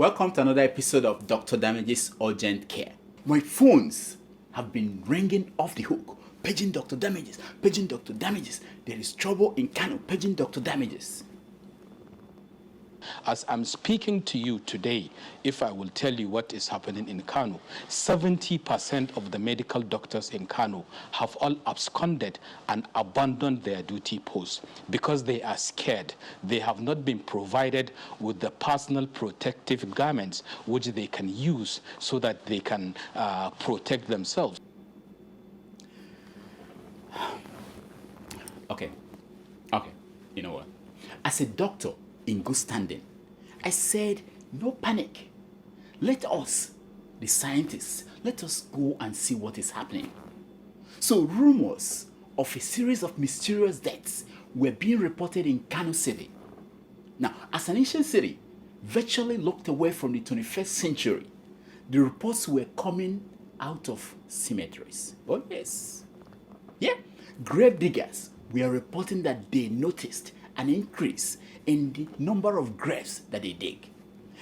Welcome to another episode of Dr. Damage's Urgent Care. My phones have been ringing off the hook. Paging Dr. Damages, paging Dr. Damages. There is trouble in Kano, paging Dr. Damages. As I'm speaking to you today, if I will tell you what is happening in Kano, 70% of the medical doctors in Kano have all absconded and abandoned their duty posts because they are scared. They have not been provided with the personal protective garments which they can use so that they can protect themselves. Okay, you know what? As a doctor in good standing, I said, no panic. Let us, the scientists, let us go and see what is happening. So rumors of a series of mysterious deaths were being reported in Kano City. Now, as an ancient city, virtually locked away from the 21st century, the reports were coming out of cemeteries. Oh yes. Yeah, Gravediggers were reporting that they noticed an increase in the number of graves that they dig.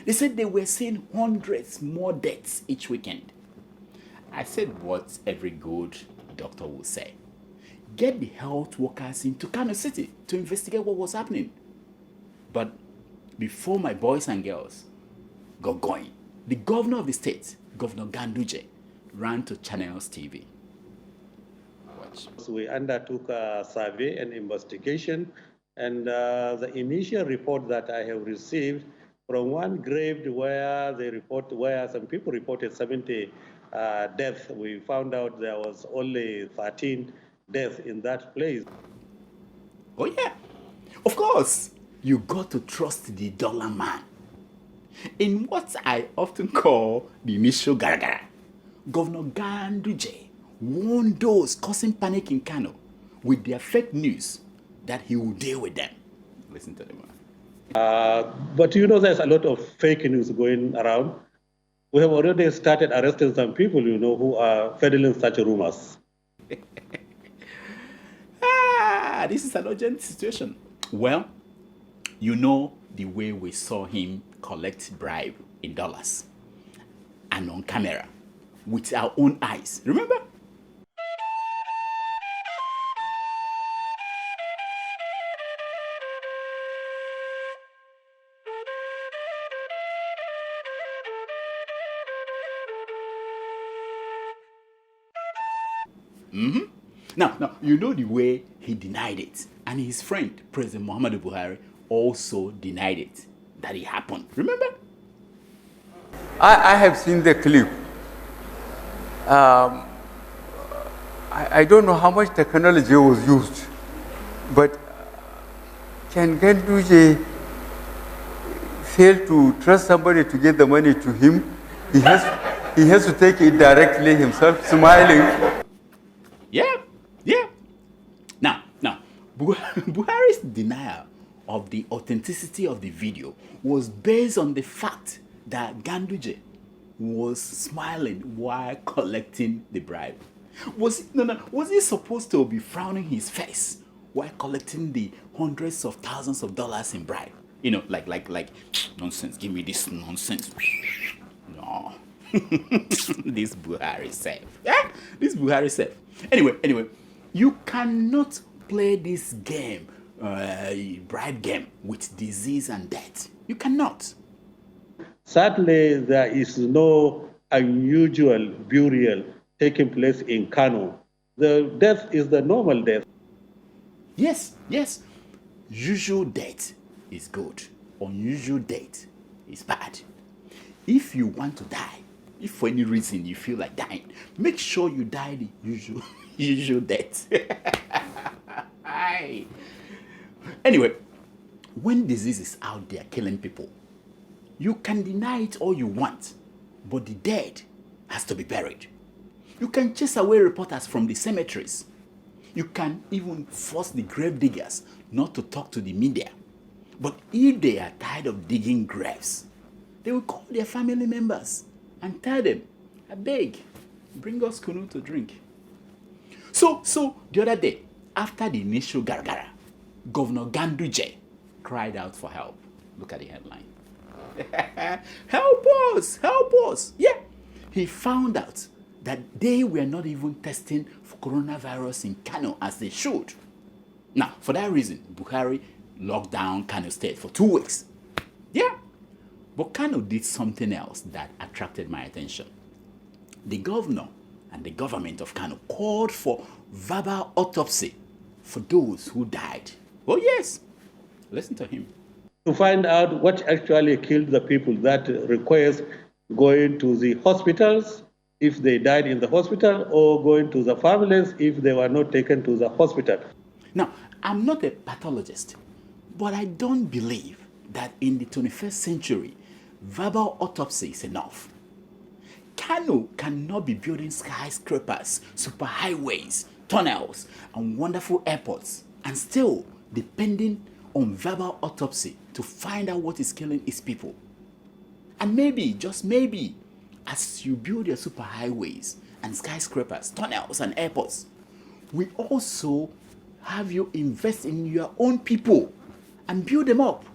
They said they were seeing hundreds more deaths each weekend. I said what every good doctor would say. Get the health workers into Kano City to investigate what was happening. But before my boys and girls got going, the governor of the state, Governor Ganduje, ran to Channels TV. We undertook a survey and investigation, and the initial report that I have received from one grave where some people reported 70 deaths, we found out there was only 13 deaths in that place. Oh yeah, of course, you got to trust the dollar man. In what I often call the initial garagara, Governor Ganduje warned those causing panic in Kano with their fake news that he will deal with them. Listen to them. But you know, there's a lot of fake news going around. We have already started arresting some people, who are peddling such rumors. This is an urgent situation. Well, you know the way we saw him collect bribe in dollars and on camera with our own eyes. Remember? Now, you know the way he denied it. And his friend, President Muhammadu Buhari, also denied it, that it happened. Remember? I have seen the clip. I don't know how much technology was used, but can Ganduje fail to trust somebody to get the money to him? He has to take it directly himself, smiling. Yeah. Now, Buhari's denial of the authenticity of the video was based on the fact that Ganduje was smiling while collecting the bribe. Was he supposed to be frowning his face while collecting the hundreds of thousands of dollars in bribe? You know, like nonsense. Give me this nonsense. No. This Buhari safe. Yeah, this Buhari safe. Anyway, you cannot play this game, bribe game, with disease and death. You cannot. Sadly, there is no unusual burial taking place in Kano. The death is the normal death. Yes. Usual death is good. Unusual death is bad. If you want to die, if for any reason you feel like dying, make sure you die the usual death. Anyway, when disease is out there killing people, you can deny it all you want, but the dead has to be buried. You can chase away reporters from the cemeteries. You can even force the gravediggers not to talk to the media. But if they are tired of digging graves, they will call their family members and tell them, I beg, bring us Kano to drink. So the other day, after the initial gargara, Governor Ganduje cried out for help. Look at the headline. Help us! Help us! Yeah. He found out that they were not even testing for coronavirus in Kano as they should. Now, for that reason, Buhari locked down Kano State for 2 weeks. Yeah. But Kano did something else that attracted my attention. The governor and the government of Kano called for verbal autopsy for those who died. Oh yes, listen to him. To find out what actually killed the people, that requires going to the hospitals if they died in the hospital, or going to the families if they were not taken to the hospital. Now, I'm not a pathologist, but I don't believe that in the 21st century, verbal autopsy is enough. Kano cannot be building skyscrapers, superhighways, tunnels, and wonderful airports, and still depending on verbal autopsy to find out what is killing its people. And maybe, just maybe, as you build your superhighways and skyscrapers, tunnels, and airports, we also have you invest in your own people and build them up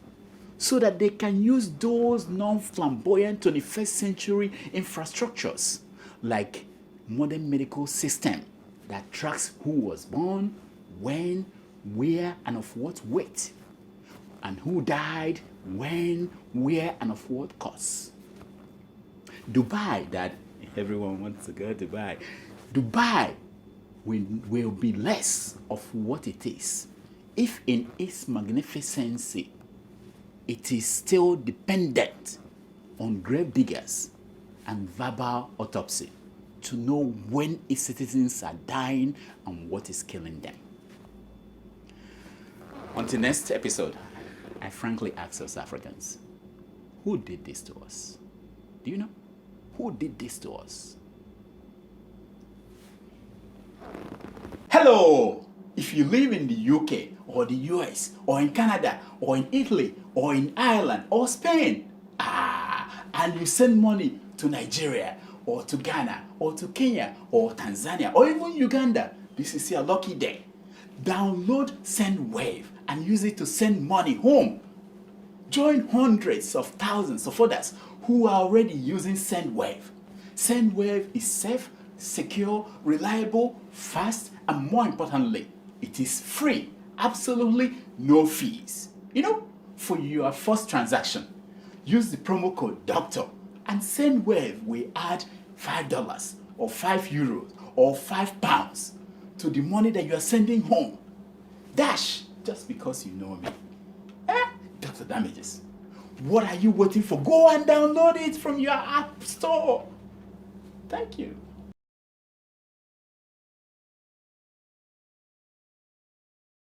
so that they can use those non-flamboyant 21st century infrastructures like modern medical system that tracks who was born, when, where, and of what weight, and who died, when, where, and of what cause. Dubai, that everyone wants to go to Dubai. Dubai will be less of what it is if in its magnificency it is still dependent on gravediggers and verbal autopsy to know when its citizens are dying and what is killing them. Until next episode, I frankly ask us Africans, who did this to us? Do you know? Who did this to us? Hello! If you live in the UK or the US or in Canada or in Italy or in Ireland or Spain, and you send money to Nigeria or to Ghana or to Kenya or Tanzania or even Uganda, this is your lucky day. Download SendWave and use it to send money home. Join hundreds of thousands of others who are already using SendWave. SendWave is safe, secure, reliable, fast, and more importantly, it is free. Absolutely no fees. You know, for your first transaction, use the promo code DOCTOR and SendWave will add $5 or €5 or £5 to the money that you are sending home. Dash, just because you know me. Dr. Damages. What are you waiting for? Go and download it from your app store. Thank you.